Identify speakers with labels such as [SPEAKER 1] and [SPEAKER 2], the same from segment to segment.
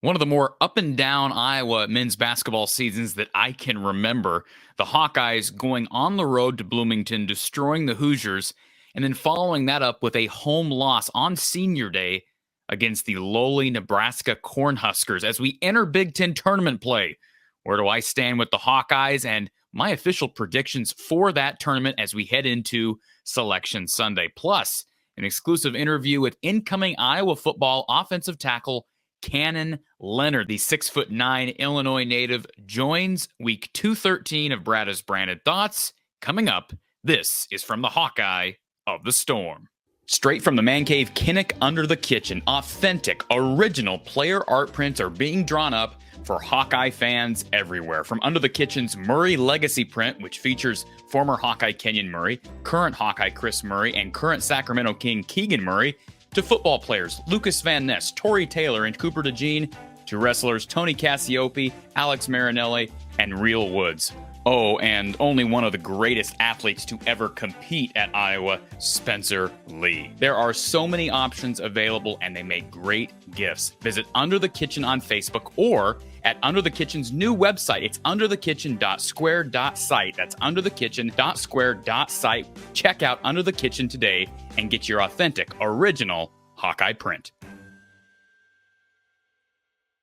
[SPEAKER 1] One of the more up and down Iowa men's basketball seasons that I can remember. The Hawkeyes going on the road to Bloomington, destroying the Hoosiers, and then following that up with a home loss on senior day against the lowly Nebraska Cornhuskers as we enter Big Ten tournament play. Where do I stand with the Hawkeyes and my official predictions for that tournament as we head into Selection Sunday? Plus, an exclusive interview with incoming Iowa football offensive tackle Cannon Leonard, the 6'9" Illinois native, joins week 213 of Brada's Branded Thoughts. Coming up, this is from the Hawkeye of the Storm. Straight from the man cave Kinnick under the kitchen, authentic, original player art prints are being drawn up for Hawkeye fans everywhere. From Under the Kitchen's Murray Legacy print, which features former Hawkeye Kenyon Murray, current Hawkeye Chris Murray, and current Sacramento King Keegan Murray, to football players Lucas Van Ness, Torrey Taylor, and Cooper DeJean, to wrestlers Tony Cassiope, Alex Marinelli, and Real Woods. Oh, and only one of the greatest athletes to ever compete at Iowa, Spencer Lee. There are so many options available, and they make great gifts. Visit Under the Kitchen on Facebook or at Under the Kitchen's new website. It's underthekitchen.square.site. That's underthekitchen.square.site. Check out Under the Kitchen today and get your authentic, original Hawkeye print.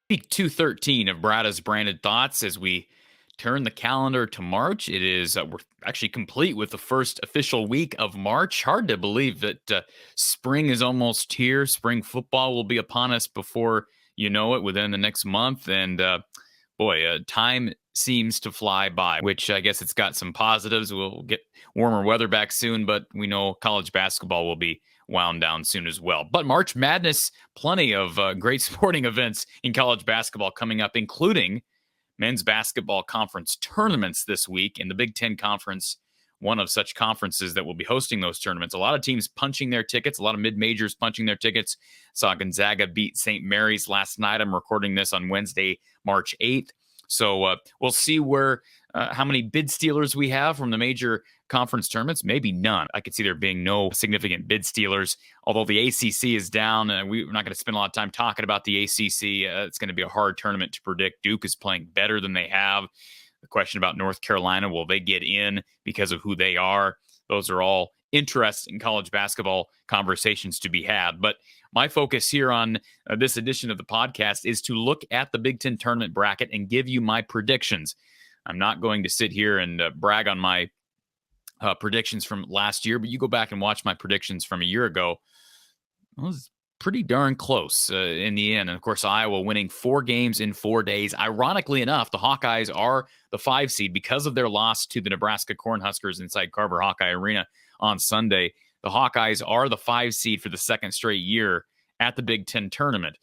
[SPEAKER 1] Week 213 of Brada's Branded Thoughts as we turn the calendar to March. It is, we're actually complete with the first official week of March. Hard to believe that spring is almost here. Spring football will be upon us before you know it, within the next month. And time seems to fly by, which I guess it's got some positives. We'll get warmer weather back soon, but we know college basketball will be wound down soon as well. But March Madness, plenty of great sporting events in college basketball coming up, including men's basketball conference tournaments this week. In the Big Ten Conference, one of such conferences that will be hosting those tournaments. A lot of teams punching their tickets, a lot of mid-majors punching their tickets. Saw Gonzaga beat St. Mary's last night. I'm recording this on Wednesday, March 8th. So we'll see how many bid stealers we have from the major conference tournaments. Maybe none. I could see there being no significant bid stealers, although the ACC is down. We're not going to spend a lot of time talking about the ACC. It's going to be a hard tournament to predict. Duke is playing better than they have. The question about North Carolina, will they get in because of who they are? Those are all interesting college basketball conversations to be had. But my focus here on this edition of the podcast is to look at the Big Ten tournament bracket and give you my predictions. I'm not going to sit here and brag on my predictions from last year, but you go back and watch my predictions from a year ago. It was pretty darn close in the end. And of course, Iowa winning 4 games in 4 days. Ironically enough, the Hawkeyes are the 5 seed because of their loss to the Nebraska Cornhuskers inside Carver Hawkeye Arena on Sunday. The Hawkeyes are the 5 seed for the second straight year at the Big Ten tournament.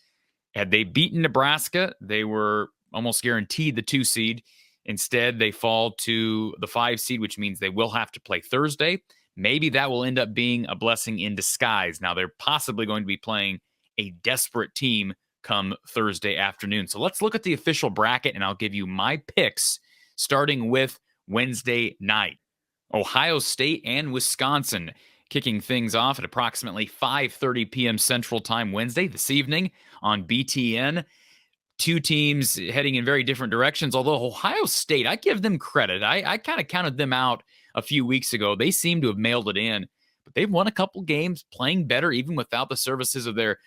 [SPEAKER 1] Had they beaten Nebraska, they were almost guaranteed the 2 seed. Instead, they fall to the 5 seed, which means they will have to play Thursday. Maybe that will end up being a blessing in disguise. Now, they're possibly going to be playing a desperate team come Thursday afternoon. So let's look at the official bracket, and I'll give you my picks, starting with Wednesday night. Ohio State and Wisconsin kicking things off at approximately 5:30 p.m. Central Time Wednesday this evening on BTN. 2 teams heading in very different directions, although Ohio State, I give them credit. I kind of counted them out a few weeks ago. They seem to have mailed it in, but they've won a couple games, playing better even without the services of their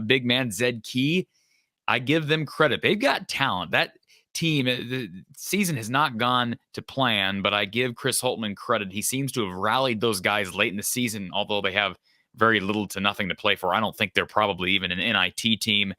[SPEAKER 1] big man, Zed Key. I give them credit. They've got talent. That team, the season has not gone to plan, but I give Chris Holtmann credit. He seems to have rallied those guys late in the season, although they have very little to nothing to play for. I don't think they're probably even an NIT team.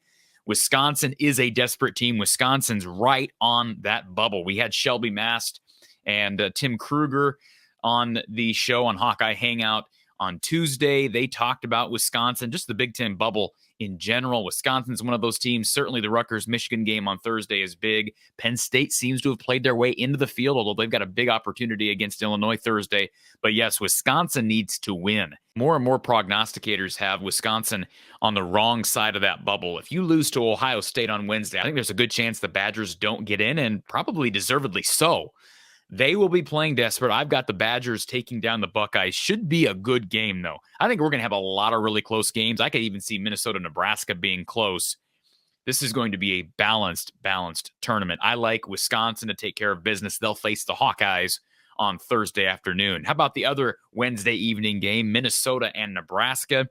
[SPEAKER 1] Wisconsin is a desperate team. Wisconsin's right on that bubble. We had Shelby Mast and Tim Kruger on the show on Hawkeye Hangout on Tuesday. They talked about Wisconsin, just the Big Ten bubble in general. Wisconsin's one of those teams. Certainly the Rutgers-Michigan game on Thursday is big. Penn State seems to have played their way into the field, although they've got a big opportunity against Illinois Thursday. But yes, Wisconsin needs to win. More and more prognosticators have Wisconsin on the wrong side of that bubble. If you lose to Ohio State on Wednesday, I think there's a good chance the Badgers don't get in, and probably deservedly so. They will be playing desperate. I've got the Badgers taking down the Buckeyes. Should be a good game, though. I think we're going to have a lot of really close games. I could even see Minnesota-Nebraska being close. This is going to be a balanced tournament. I like Wisconsin to take care of business. They'll face the Hawkeyes on Thursday afternoon. How about the other Wednesday evening game, Minnesota and Nebraska?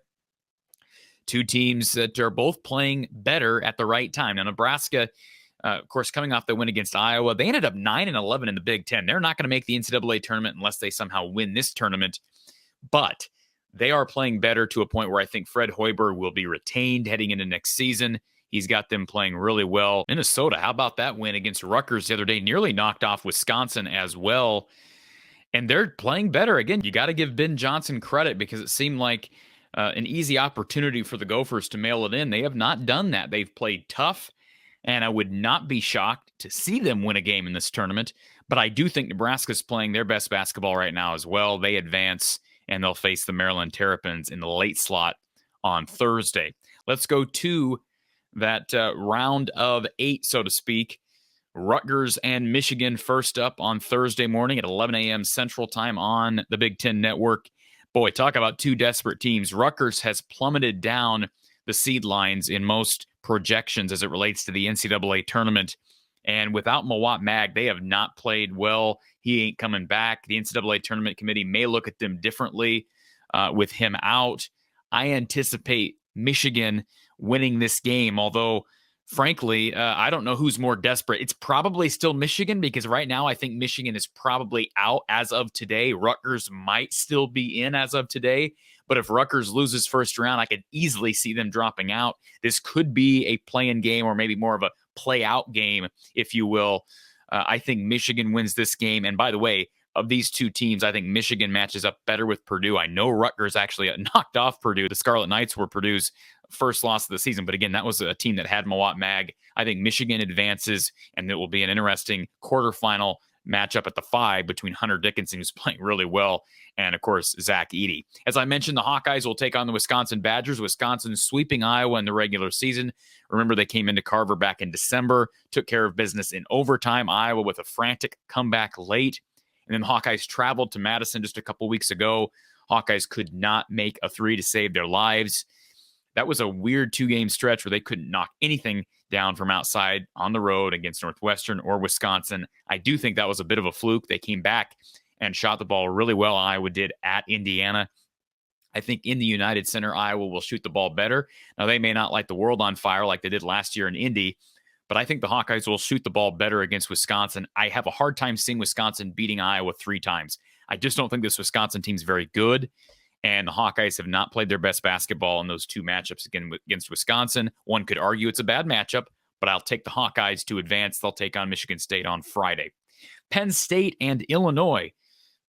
[SPEAKER 1] Two teams that are both playing better at the right time. Now, Nebraska, of course, coming off the win against Iowa, they ended up 9-11 in the Big Ten. They're not going to make the NCAA tournament unless they somehow win this tournament, but they are playing better to a point where I think Fred Hoiberg will be retained heading into next season. He's got them playing really well. Minnesota, how about that win against Rutgers the other day? Nearly knocked off Wisconsin as well. And they're playing better. Again, you got to give Ben Johnson credit because it seemed like an easy opportunity for the Gophers to mail it in. They have not done that. They've played tough, and I would not be shocked to see them win a game in this tournament. But I do think Nebraska's playing their best basketball right now as well. They advance, and they'll face the Maryland Terrapins in the late slot on Thursday. Let's go to that round of 8, so to speak. Rutgers and Michigan first up on Thursday morning at 11 a.m. Central Time on the Big Ten Network. Boy, talk about two desperate teams. Rutgers has plummeted down the seed lines in most projections as it relates to the NCAA tournament. And without Mawot Mag, they have not played well. He ain't coming back. The NCAA tournament committee may look at them differently with him out. I anticipate Michigan winning this game, although frankly, I don't know who's more desperate. It's probably still Michigan because right now I think Michigan is probably out as of today. Rutgers might still be in as of today. But if Rutgers loses first round, I could easily see them dropping out. This could be a play-in game or maybe more of a play-out game, if you will. I think Michigan wins this game. And by the way, of these two teams, I think Michigan matches up better with Purdue. I know Rutgers actually knocked off Purdue. The Scarlet Knights were Purdue's first loss of the season. But again, that was a team that had Mawot Mag. I think Michigan advances, and it will be an interesting quarterfinal matchup at the 5 between Hunter Dickinson, who's playing really well, and, of course, Zach Edey. As I mentioned, the Hawkeyes will take on the Wisconsin Badgers. Wisconsin sweeping Iowa in the regular season. Remember, they came into Carver back in December, took care of business in overtime. Iowa with a frantic comeback late. And then the Hawkeyes traveled to Madison just a couple weeks ago. Hawkeyes could not make a 3 to save their lives. That was a weird 2-game stretch where they couldn't knock anything down from outside on the road against Northwestern or Wisconsin. I do think that was a bit of a fluke. They came back and shot the ball really well. Iowa did at Indiana. I think in the United Center, Iowa will shoot the ball better. Now, they may not light the world on fire like they did last year in Indy, but I think the Hawkeyes will shoot the ball better against Wisconsin. I have a hard time seeing Wisconsin beating Iowa 3 times. I just don't think this Wisconsin team's very good. And the Hawkeyes have not played their best basketball in those 2 matchups against Wisconsin. One could argue it's a bad matchup, but I'll take the Hawkeyes to advance. They'll take on Michigan State on Friday. Penn State and Illinois.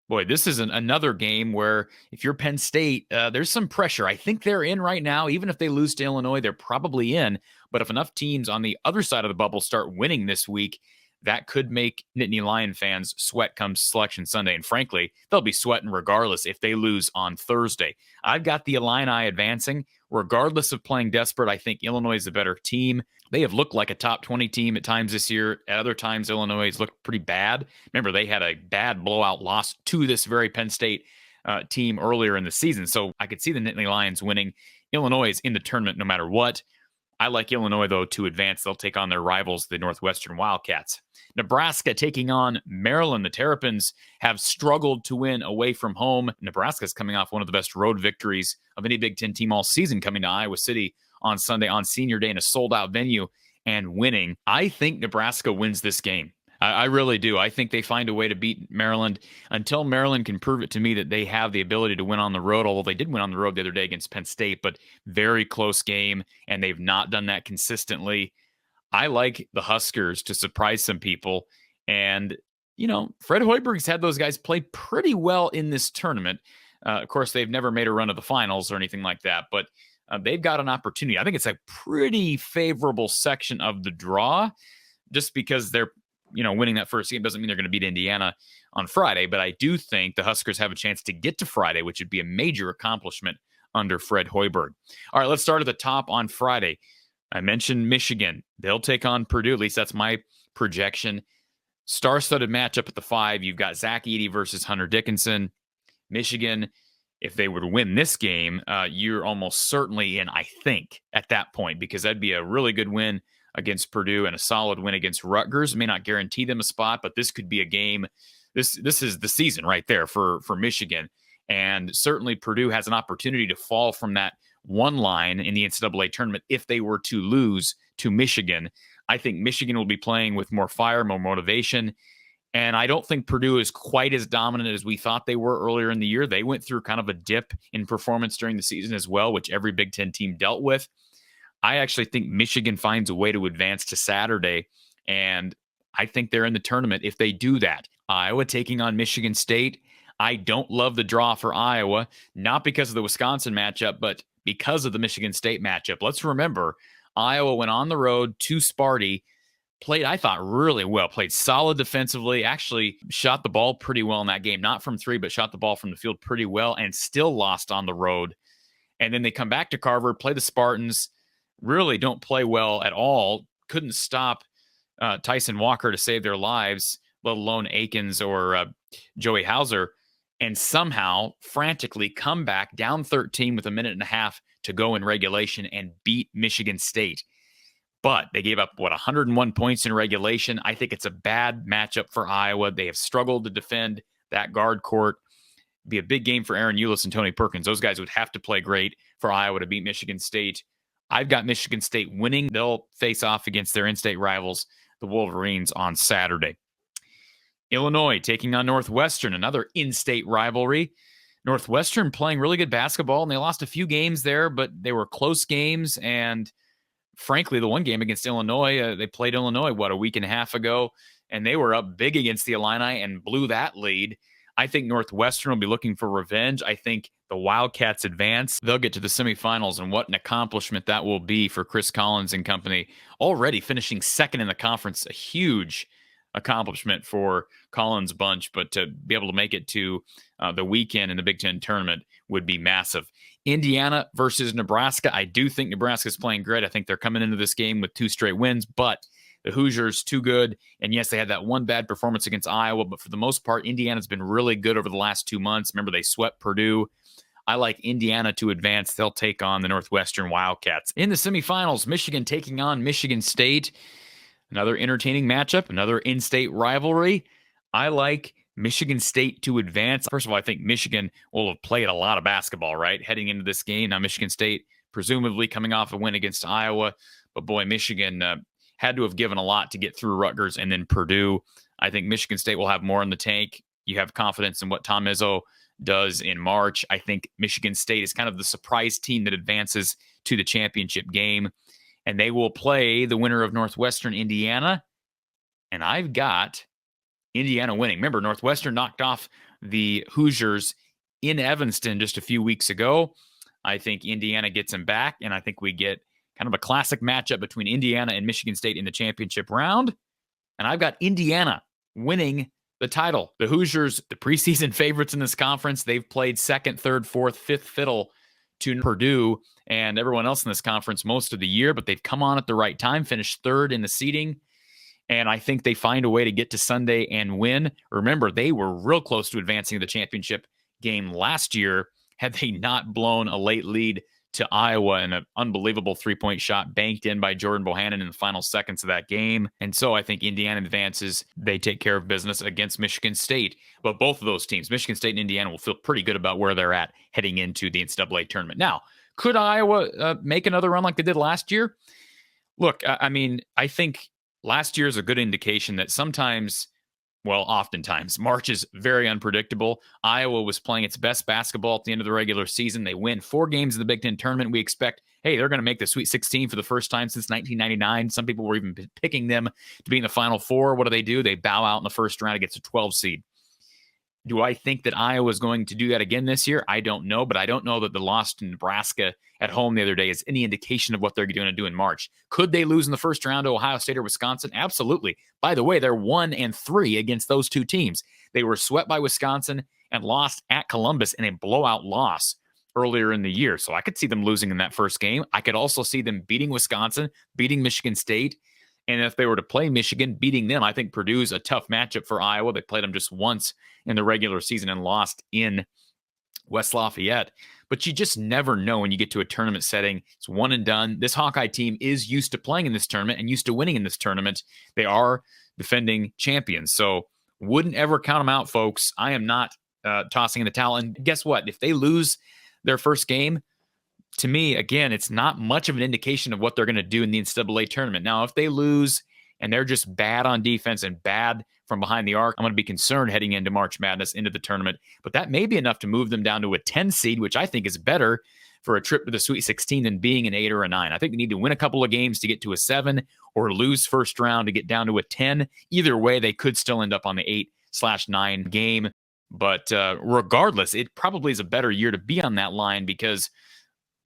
[SPEAKER 1] Boy, this is another game where if you're Penn State, there's some pressure. I think they're in right now. Even if they lose to Illinois, they're probably in. But if enough teams on the other side of the bubble start winning this week, that could make Nittany Lion fans sweat come Selection Sunday. And frankly, they'll be sweating regardless if they lose on Thursday. I've got the Illini advancing. Regardless of playing desperate, I think Illinois is a better team. They have looked like a top 20 team at times this year. At other times, Illinois has looked pretty bad. Remember, they had a bad blowout loss to this very Penn State team earlier in the season. So I could see the Nittany Lions winning. Illinois is in the tournament no matter what. I like Illinois, though, to advance. They'll take on their rivals, the Northwestern Wildcats. Nebraska taking on Maryland. The Terrapins have struggled to win away from home. Nebraska's coming off one of the best road victories of any Big Ten team all season, coming to Iowa City on Sunday on Senior Day in a sold-out venue and winning. I think Nebraska wins this game. I really do. I think they find a way to beat Maryland until Maryland can prove it to me that they have the ability to win on the road, although they did win on the road the other day against Penn State, but very close game, and they've not done that consistently. I like the Huskers to surprise some people, and, you know, Fred Hoiberg's had those guys play pretty well in this tournament. Of course, they've never made a run of the finals or anything like that, but they've got an opportunity. I think it's a pretty favorable section of the draw just because they're winning that first game doesn't mean they're going to beat Indiana on Friday, but I do think the Huskers have a chance to get to Friday, which would be a major accomplishment under Fred Hoiberg. All right, let's start at the top on Friday. I mentioned Michigan. They'll take on Purdue. At least that's my projection. Star-studded matchup at the 5. You've got Zach Edey versus Hunter Dickinson. Michigan, if they were to win this game, you're almost certainly in, I think, at that point, because that'd be a really good win against Purdue and a solid win against Rutgers. It may not guarantee them a spot, but this could be a game. This is the season right there for Michigan. And certainly Purdue has an opportunity to fall from that one line in the NCAA tournament if they were to lose to Michigan. I think Michigan will be playing with more fire, more motivation. And I don't think Purdue is quite as dominant as we thought they were earlier in the year. They went through kind of a dip in performance during the season as well, which every Big Ten team dealt with. I actually think Michigan finds a way to advance to Saturday, and I think they're in the tournament if they do that. Iowa taking on Michigan State. I don't love the draw for Iowa, not because of the Wisconsin matchup, but because of the Michigan State matchup. Let's remember, Iowa went on the road to Sparty, played, I thought, really well, played solid defensively, actually shot the ball pretty well in that game, not from three, but shot the ball from the field pretty well, and still lost on the road. And then they come back to Carver, play the Spartans, really don't play well at all, couldn't stop Tyson Walker to save their lives, let alone Akins or Joey Hauser, and somehow frantically come back down 13 with a minute and a half to go in regulation and beat Michigan State. But they gave up, 101 points in regulation. I think it's a bad matchup for Iowa. They have struggled to defend that guard court. Be a big game for Aaron Eulis and Tony Perkins. Those guys would have to play great for Iowa to beat Michigan State. I've got Michigan State winning. They'll face off against their in-state rivals, the Wolverines, on Saturday. Illinois taking on Northwestern, another in-state rivalry. Northwestern playing really good basketball, and they lost a few games there, but they were close games. And frankly, the one game against Illinois, they played Illinois, a week and a half ago, and they were up big against the Illini and blew that lead. I think Northwestern will be looking for revenge. I think the Wildcats advance. They'll get to the semifinals, and what an accomplishment that will be for Chris Collins and company. Already finishing second in the conference, a huge accomplishment for Collins' bunch, but to be able to make it to the weekend in the Big Ten tournament would be massive. Indiana versus Nebraska. I do think Nebraska's playing great. I think they're coming into this game with 2 straight wins, but the Hoosiers too good. And yes, they had that one bad performance against Iowa, but for the most part, Indiana's been really good over the last 2 months. Remember, they swept Purdue. I like Indiana to advance. They'll take on the Northwestern Wildcats. In the semifinals, Michigan taking on Michigan State. Another entertaining matchup, another in-state rivalry. I like Michigan State to advance. First of all, I think Michigan will have played a lot of basketball, right, heading into this game. Now, Michigan State presumably coming off a win against Iowa, but boy, Michigan had to have given a lot to get through Rutgers and then Purdue. I think Michigan State will have more in the tank. You have confidence in what Tom Izzo does in March. I think Michigan State is kind of the surprise team that advances to the championship game, and they will play the winner of Northwestern Indiana, and I've got Indiana winning. Remember, Northwestern knocked off the Hoosiers in Evanston just a few weeks ago. I think Indiana gets them back, and I think we get kind of a classic matchup between Indiana and Michigan State in the championship round. And I've got Indiana winning the title. The Hoosiers, the preseason favorites in this conference, they've played second, third, fourth, fifth fiddle to Purdue and everyone else in this conference most of the year, but they've come on at the right time, finished third in the seeding. And I think they find a way to get to Sunday and win. Remember, they were real close to advancing to the championship game last year had they not blown a late lead to Iowa and an unbelievable 3-point shot banked in by Jordan Bohannon in the final seconds of that game. And so I think Indiana advances. They take care of business against Michigan State. But both of those teams, Michigan State and Indiana, will feel pretty good about where they're at heading into the NCAA tournament. Now, could Iowa make another run like they did last year? Look, I think last year is a good indication that oftentimes, March is very unpredictable. Iowa was playing its best basketball at the end of the regular season. They win 4 games in the Big Ten tournament. We expect, hey, they're going to make the Sweet 16 for the first time since 1999. Some people were even picking them to be in the Final Four. What do? They bow out in the first round against a 12 seed. Do I think that Iowa is going to do that again this year? I don't know, but I don't know that the loss to Nebraska at home the other day is any indication of what they're going to do in March. Could they lose in the first round to Ohio State or Wisconsin? Absolutely. By the way, they're 1-3 against those two teams. They were swept by Wisconsin and lost at Columbus in a blowout loss earlier in the year. So I could see them losing in that first game. I could also see them beating Wisconsin, beating Michigan State. And if they were to play Michigan, beating them, I think Purdue's a tough matchup for Iowa. They played them just once in the regular season and lost in West Lafayette. But you just never know when you get to a tournament setting. It's one and done. This Hawkeye team is used to playing in this tournament and used to winning in this tournament. They are defending champions. So wouldn't ever count them out, folks. I am not tossing in the towel. And guess what? If they lose their first game, to me, again, it's not much of an indication of what they're going to do in the NCAA tournament. Now, if they lose and they're just bad on defense and bad from behind the arc, I'm going to be concerned heading into March Madness, into the tournament. But that may be enough to move them down to a 10 seed, which I think is better for a trip to the Sweet 16 than being an 8 or a 9. I think they need to win a couple of games to get to a 7 or lose first round to get down to a 10. Either way, they could still end up on the 8/9 game. But regardless, it probably is a better year to be on that line because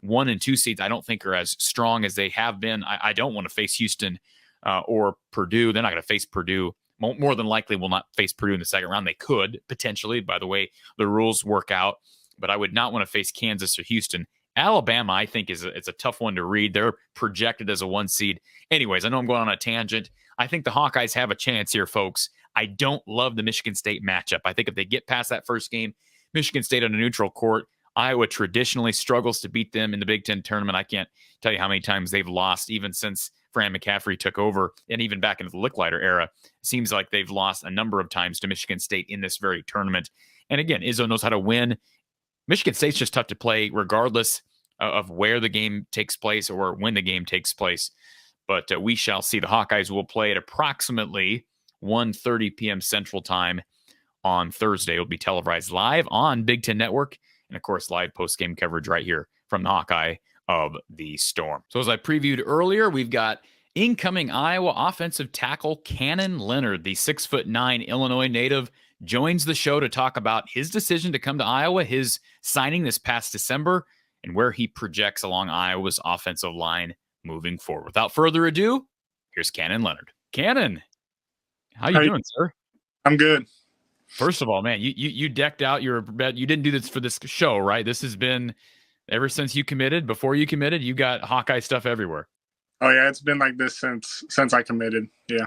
[SPEAKER 1] 1 and 2 seeds I don't think are as strong as they have been. I don't want to face Houston or Purdue. They're not going to face Purdue. More than likely will not face Purdue in the second round. They could potentially, by the way the rules work out, but I would not want to face Kansas or Houston. Alabama, I think, it's a tough one to read. They're projected as a 1 seed. Anyways, I know I'm going on a tangent. I think the Hawkeyes have a chance here, folks. I don't love the Michigan State matchup. I think if they get past that first game, Michigan State on a neutral court, Iowa traditionally struggles to beat them in the Big Ten tournament. I can't tell you how many times they've lost, even since Fran McCaffrey took over, and even back into the Licklider era. It seems like they've lost a number of times to Michigan State in this very tournament. And again, Izzo knows how to win. Michigan State's just tough to play regardless of where the game takes place or when the game takes place. But we shall see. The Hawkeyes will play at approximately 1:30 p.m. Central Time on Thursday. It'll be televised live on Big Ten Network. And, of course, live post-game coverage right here from the Hawkeye of the Storm. So as I previewed earlier, we've got incoming Iowa offensive tackle Cannon Leonard, the 6'9" Illinois native, joins the show to talk about his decision to come to Iowa, his signing this past December, and where he projects along Iowa's offensive line moving forward. Without further ado, here's Cannon Leonard. Cannon, how you doing, sir?
[SPEAKER 2] I'm good.
[SPEAKER 1] First of all, man, you decked out your bed. You didn't do this for this show, right? This has been ever since you committed. Before you committed, you got Hawkeye stuff everywhere.
[SPEAKER 2] Oh yeah, it's been like this since I committed. Yeah.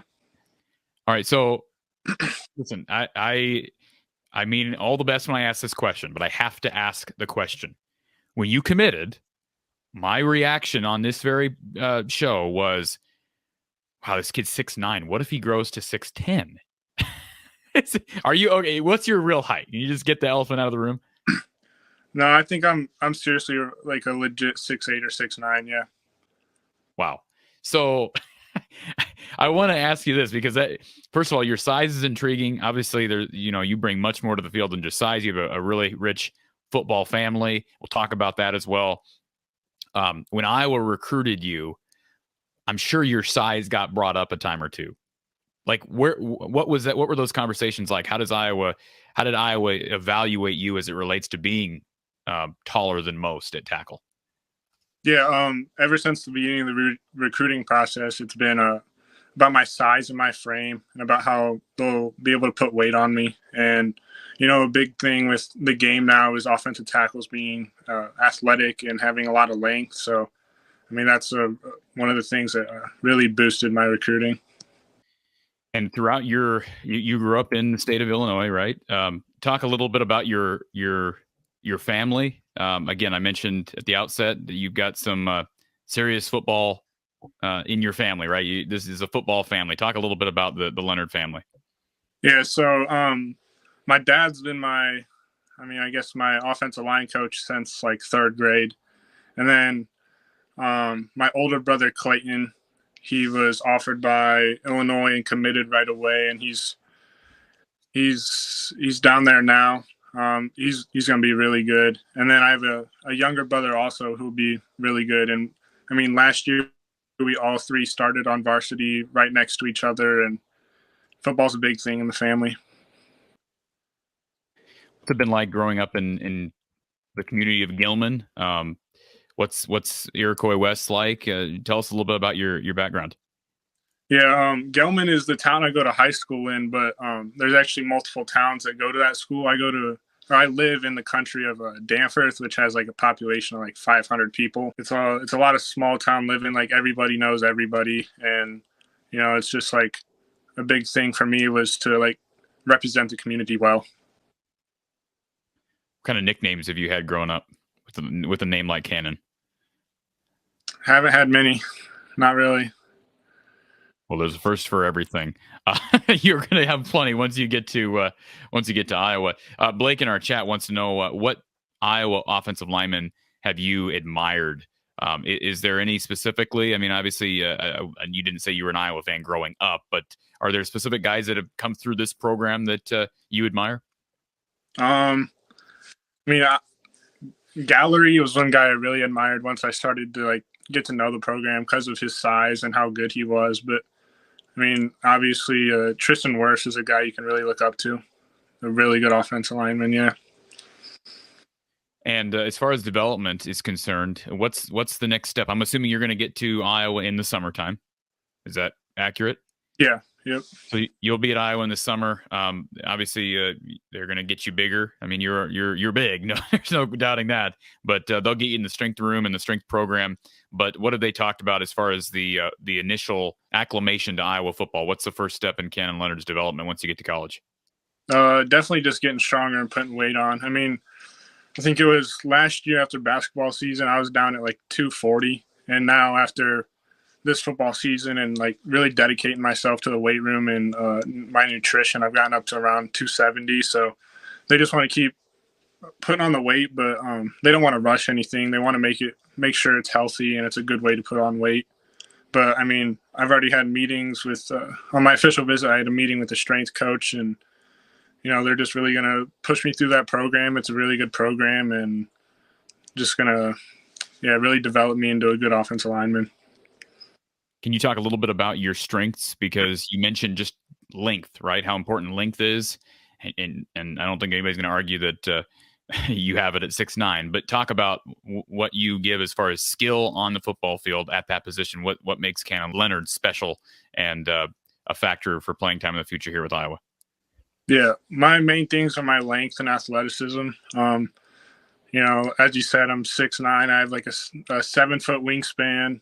[SPEAKER 1] All right, so listen, I mean all the best when I ask this question, but I have to ask the question. When you committed, my reaction on this very show was, wow, this kid's 6'9". What if he grows to 6'10"? Are you okay? What's your real height? Can you just get the elephant out of the room?
[SPEAKER 2] No, I think I'm seriously like a legit 6'8" or 6'9". Yeah.
[SPEAKER 1] Wow. So I want to ask you this because first of all, your size is intriguing. Obviously, you bring much more to the field than just size. You have a really rich football family. We'll talk about that as well. When Iowa recruited you, I'm sure your size got brought up a time or two. Like what was that? What were those conversations like? How did Iowa evaluate you as it relates to being taller than most at tackle?
[SPEAKER 2] Yeah. Ever since the beginning of the recruiting process, it's been about my size and my frame and about how they'll be able to put weight on me. And, a big thing with the game now is offensive tackles being athletic and having a lot of length. So, I mean, that's one of the things that really boosted my recruiting.
[SPEAKER 1] And throughout you grew up in the state of Illinois, right? Talk a little bit about your family. Again, I mentioned at the outset that you've got some serious football in your family, right? This is a football family. Talk a little bit about the Leonard family.
[SPEAKER 2] Yeah, so my dad's been my offensive line coach since like 3rd grade. And then my older brother, Clayton, he was offered by Illinois and committed right away. And he's down there now. He's going to be really good. And then I have a younger brother also who'll be really good. And I mean, last year we all 3 started on varsity right next to each other, and football's a big thing in the family.
[SPEAKER 1] What's it been like growing up in the community of Gilman? What's Iroquois West like? Tell us a little bit about your background.
[SPEAKER 2] Yeah, Gilman is the town I go to high school in, but there's actually multiple towns that go to that school. I live in the country of Danforth, which has like a population of like 500 people. It's a lot of small town living. Like everybody knows everybody, and it's just like a big thing for me was to like represent the community well.
[SPEAKER 1] kind of nicknames have you had growing up with a name like Cannon?
[SPEAKER 2] Haven't had many, not really.
[SPEAKER 1] Well, there's a first for everything. You're going to have plenty once you get to Iowa. Blake in our chat wants to know what Iowa offensive linemen have you admired? Is there any specifically? I mean, obviously, you didn't say you were an Iowa fan growing up, but are there specific guys that have come through this program that you admire?
[SPEAKER 2] I mean, Gallery was one guy I really admired once I started to like get to know the program because of his size and how good he was. But I mean, obviously, Tristan Wirfs is a guy you can really look up to. A really good offensive lineman, yeah.
[SPEAKER 1] And as far as development is concerned, what's the next step? I'm assuming you're going to get to Iowa in the summertime. Is that accurate?
[SPEAKER 2] Yeah. Yep.
[SPEAKER 1] So you'll be at Iowa in the summer. Obviously, they're going to get you bigger. I mean, you're big. No, there's no doubting that. But they'll get you in the strength room and the strength program. But what have they talked about as far as the initial acclimation to Iowa football? What's the first step in Cannon Leonard's development once you get to college?
[SPEAKER 2] Definitely just getting stronger and putting weight on. I mean, I think it was last year after basketball season, I was down at like 240, and now after this football season and like really dedicating myself to the weight room and my nutrition, I've gotten up to around 270. So they just want to keep putting on the weight, but they don't want to rush anything. They want to make sure it's healthy and it's a good way to put on weight. But I mean, I've already had meetings with on my official visit. I had a meeting with the strength coach, and they're just really going to push me through that program. It's a really good program, and just going to really develop me into a good offensive lineman.
[SPEAKER 1] Can you talk a little bit about your strengths? Because you mentioned just length, right? How important length is. And I don't think anybody's going to argue that you have it at 6'9", but talk about what you give as far as skill on the football field at that position. What makes Cannon Leonard special and a factor for playing time in the future here with Iowa?
[SPEAKER 2] Yeah, my main things are my length and athleticism. As you said, I'm 6'9". I have like a 7-foot wingspan.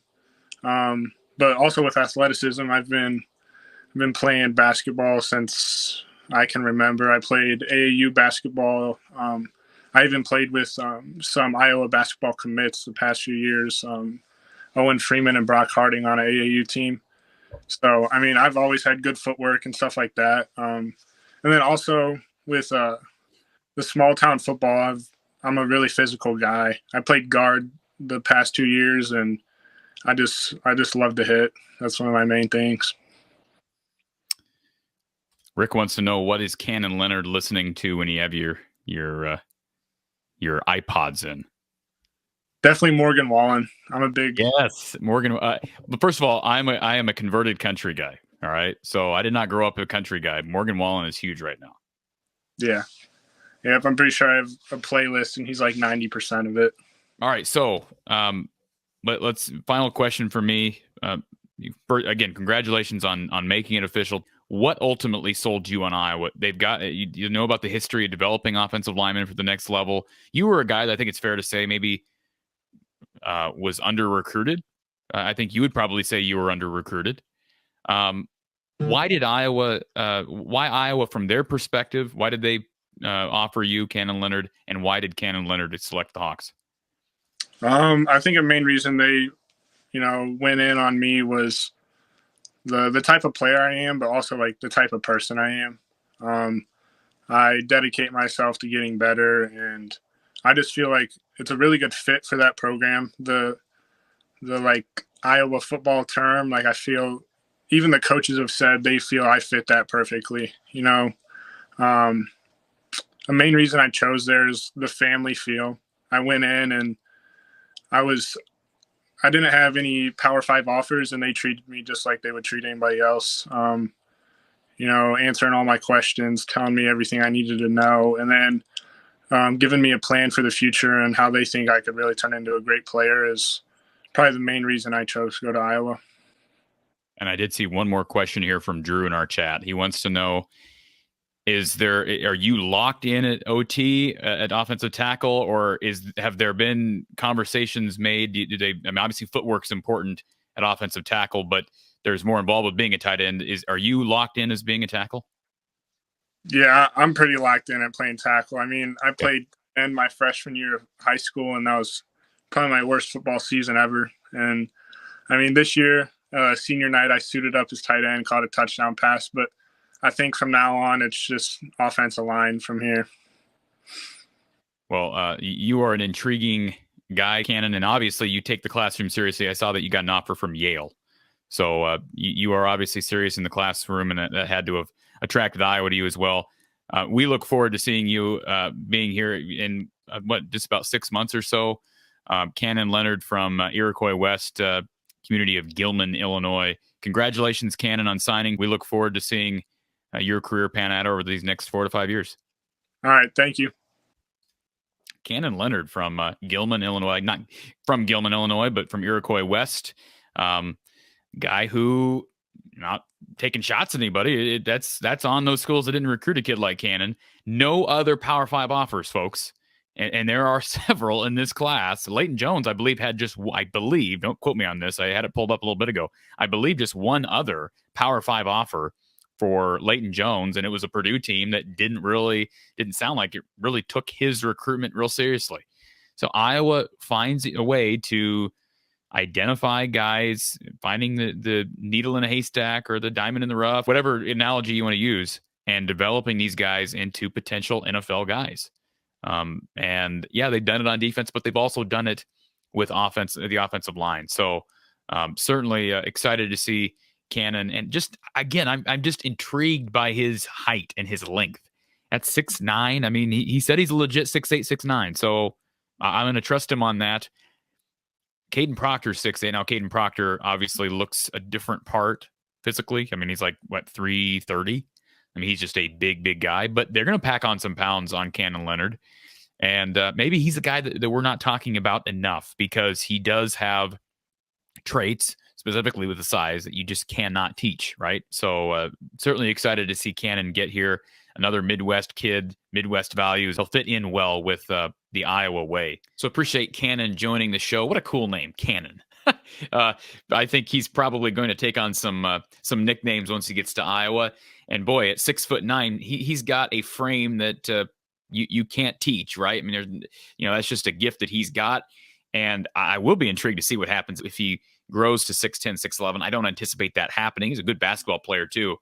[SPEAKER 2] But also with athleticism, I've been playing basketball since I can remember. I played AAU basketball. I even played with some Iowa basketball commits the past few years. Owen Freeman and Brock Harding on an AAU team. So, I mean, I've always had good footwork and stuff like that. And then also with the small town football, I'm a really physical guy. I played guard the past 2 years, and I just love to hit. That's one of my main things.
[SPEAKER 1] Rick wants to know, what is Cannon Leonard listening to when you have your iPods in?
[SPEAKER 2] Definitely Morgan Wallen. I'm a big
[SPEAKER 1] Morgan. But first of all, I am a converted country guy. All right, so I did not grow up a country guy. Morgan Wallen is huge right now.
[SPEAKER 2] Yeah. Yep, I'm pretty sure I have a playlist, and he's like 90% of it.
[SPEAKER 1] All right, so let's final question for me. Again, congratulations on making it official. What ultimately sold you on Iowa? They've got you know about the history of developing offensive linemen for the next level. You were a guy that I think it's fair to say maybe was under recruited. I think you would probably say you were under recruited. Why did Iowa? Why Iowa from their perspective? Why did they offer you Cannon Leonard, and why did Cannon Leonard select the Hawks?
[SPEAKER 2] I think a main reason they, went in on me was the type of player I am, but also like the type of person I am. I dedicate myself to getting better, and I just feel like it's a really good fit for that program. The like Iowa football term, like I feel even the coaches have said they feel I fit that perfectly. The main reason I chose there is the family feel. I went in and I didn't have any Power 5 offers, and they treated me just like they would treat anybody else. Answering all my questions, telling me everything I needed to know, and then giving me a plan for the future and how they think I could really turn into a great player is probably the main reason I chose to go to Iowa.
[SPEAKER 1] And I did see one more question here from Drew in our chat. He wants to know, are you locked in at OT at offensive tackle, or have there been conversations made? Obviously footwork's important at offensive tackle, but there's more involved with being a tight end. Are you locked in as being a tackle?
[SPEAKER 2] Yeah, I'm pretty locked in at playing tackle. I mean, I played and my freshman year of high school, and that was probably my worst football season ever. And I mean, this year, senior night, I suited up as tight end, caught a touchdown pass, but I think from now on, it's just offensive line from here.
[SPEAKER 1] Well, you are an intriguing guy, Cannon, and obviously you take the classroom seriously. I saw that you got an offer from Yale. So you are obviously serious in the classroom, and that had to have attracted Iowa to you as well. We look forward to seeing you being here in, just about 6 months or so. Cannon Leonard from Iroquois West, community of Gilman, Illinois. Congratulations, Cannon, on signing. We look forward to seeing your career pan out over these next 4 to 5 years.
[SPEAKER 2] All right. Thank you.
[SPEAKER 1] Cannon Leonard from Gilman, Illinois. Not from Gilman, Illinois, but from Iroquois West. Guy who not taking shots at anybody. That's on those schools that didn't recruit a kid like Cannon. No other Power 5 offers, folks. And there are several in this class. Leighton Jones, I believe, don't quote me on this, I had it pulled up a little bit ago. I believe just one other Power 5 offer for Leighton Jones, and it was a Purdue team that didn't sound like it really took his recruitment real seriously. So Iowa finds a way to identify guys, finding the needle in a haystack or the diamond in the rough, whatever analogy you want to use, and developing these guys into potential NFL guys. And yeah, they've done it on defense, but they've also done it with the offensive line. So certainly excited to see Cannon. And just, again, I'm just intrigued by his height and his length. At 6'9", I mean, he said he's a legit 6'8", 6'9". So I'm going to trust him on that. Caden Proctor's 6'8". Now, Caden Proctor obviously looks a different part physically. I mean, he's like, 330? I mean, he's just a big guy, but they're going to pack on some pounds on Cannon Leonard. And maybe he's a guy that we're not talking about enough, because he does have traits, specifically with the size, that you just cannot teach, right? So certainly excited to see Cannon get here. Another Midwest kid, Midwest values. He'll fit in well with the Iowa way. So appreciate Cannon joining the show. What a cool name, Cannon. I think he's probably going to take on some nicknames once he gets to Iowa. And boy, at 6'9", he's got a frame that you can't teach, right? I mean, that's just a gift that he's got. And I will be intrigued to see what happens if he grows to 6'10", 6'11". I don't anticipate that happening. He's a good basketball player too,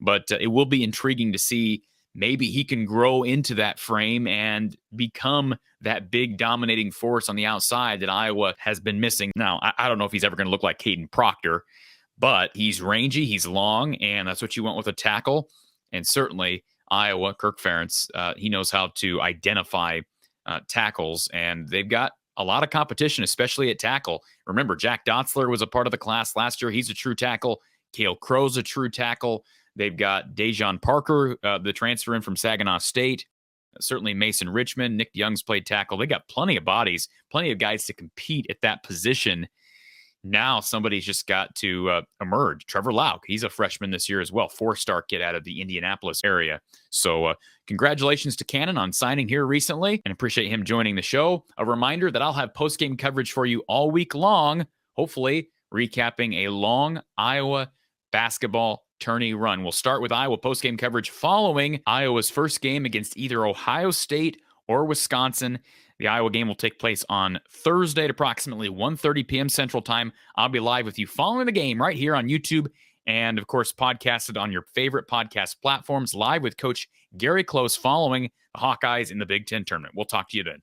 [SPEAKER 1] but it will be intriguing to see. Maybe he can grow into that frame and become that big dominating force on the outside that Iowa has been missing. Now, I don't know if he's ever going to look like Caden Proctor, but he's rangy, he's long, and that's what you want with a tackle. And certainly Iowa, Kirk Ferentz, he knows how to identify tackles, and they've got a lot of competition, especially at tackle. Remember, Jack Dotzler was a part of the class last year. He's a true tackle. Cale Crow's a true tackle. They've got Dejon Parker, the transfer in from Saginaw State. Certainly Mason Richmond. Nick Young's played tackle. They got plenty of bodies, plenty of guys to compete at that position. Now somebody's just got to emerge. Trevor Lauk, he's a freshman this year as well. 4-star kid out of the Indianapolis area. So congratulations to Cannon on signing here recently, and appreciate him joining the show. A reminder that I'll have post-game coverage for you all week long, hopefully recapping a long Iowa basketball tourney run. We'll start with Iowa post-game coverage following Iowa's first game against either Ohio State or Wisconsin. The Iowa game will take place on Thursday at approximately 1:30 p.m. Central Time. I'll be live with you following the game right here on YouTube, and, of course, podcasted on your favorite podcast platforms, live with Coach Gary Close following the Hawkeyes in the Big Ten tournament. We'll talk to you then.